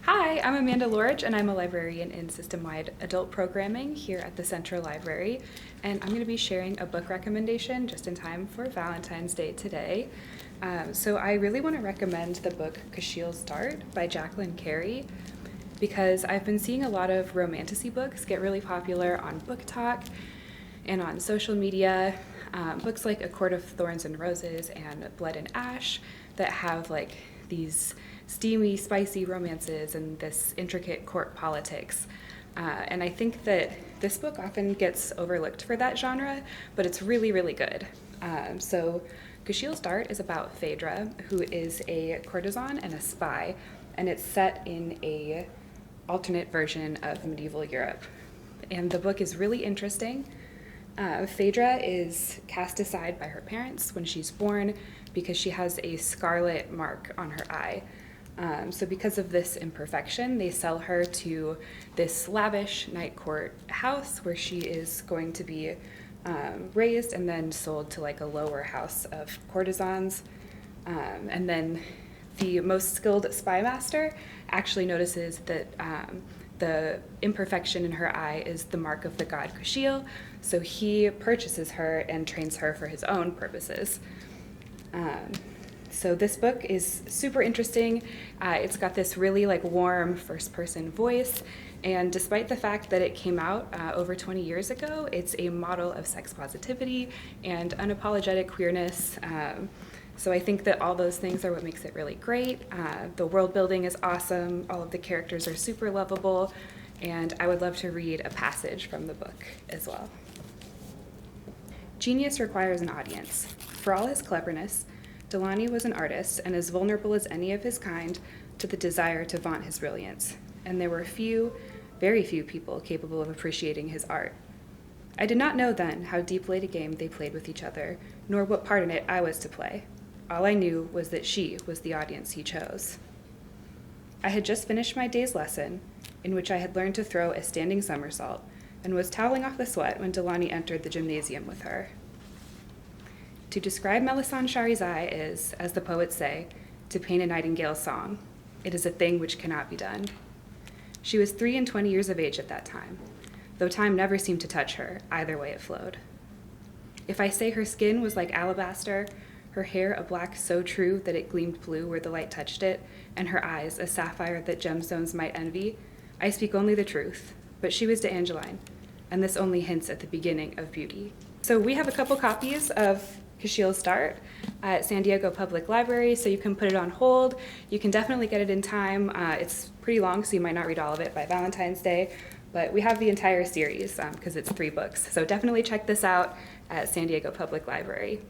Hi, I'm Amanda Lorge, and I'm a librarian in system-wide adult programming here at the Central Library, and I'm going to be sharing a book recommendation just in time for Valentine's Day today. So I really want to recommend the book Kushiel Start by Jacqueline Carey because I've been seeing a lot of romantasy books get really popular on BookTok and on social media. Books like A Court of Thorns and Roses and Blood and Ash that have like these steamy, spicy romances and this intricate court politics. And I think that this book often gets overlooked for that genre, but it's really, really good. So Kushiel's Start is about Phaedra, who is a courtesan and a spy, and it's set in a alternate version of medieval Europe. And the book is really interesting. Phaedra is cast aside by her parents when she's born because she has a scarlet mark on her eye. So because of this imperfection, they sell her to this lavish night court house where she is going to be raised and then sold to like a lower house of courtesans. And then the most skilled spy master actually notices that the imperfection in her eye is the mark of the god Kushiel, so he purchases her and trains her for his own purposes. So this book is super interesting. It's got this really like warm first-person voice, and despite the fact that it came out over 20 years ago, it's a model of sex positivity and unapologetic queerness. So I think that all those things are what makes it really great. The world building is awesome. All of the characters are super lovable, and I would love to read a passage from the book as well. Genius requires an audience. For all his cleverness, Delany was an artist and as vulnerable as any of his kind to the desire to vaunt his brilliance, and there were few, very few people capable of appreciating his art. I did not know then how deep laid a game they played with each other, nor what part in it I was to play. All I knew was that she was the audience he chose. I had just finished my day's lesson, in which I had learned to throw a standing somersault, and was toweling off the sweat when Delany entered the gymnasium with her. To describe Melisande Shari's eye is, as the poets say, to paint a nightingale's song. It is a thing which cannot be done. She was 23 years of age at that time, though time never seemed to touch her, either way it flowed. If I say her skin was like alabaster, her hair a black so true that it gleamed blue where the light touched it, and her eyes a sapphire that gemstones might envy, I speak only the truth, but she was DeAngeline, and this only hints at the beginning of beauty. So we have a couple copies of Kushiel Start at San Diego Public Library, so you can put it on hold. You can definitely get it in time. It's pretty long, so you might not read all of it by Valentine's Day, but we have the entire series because it's 3 books. So definitely check this out at San Diego Public Library.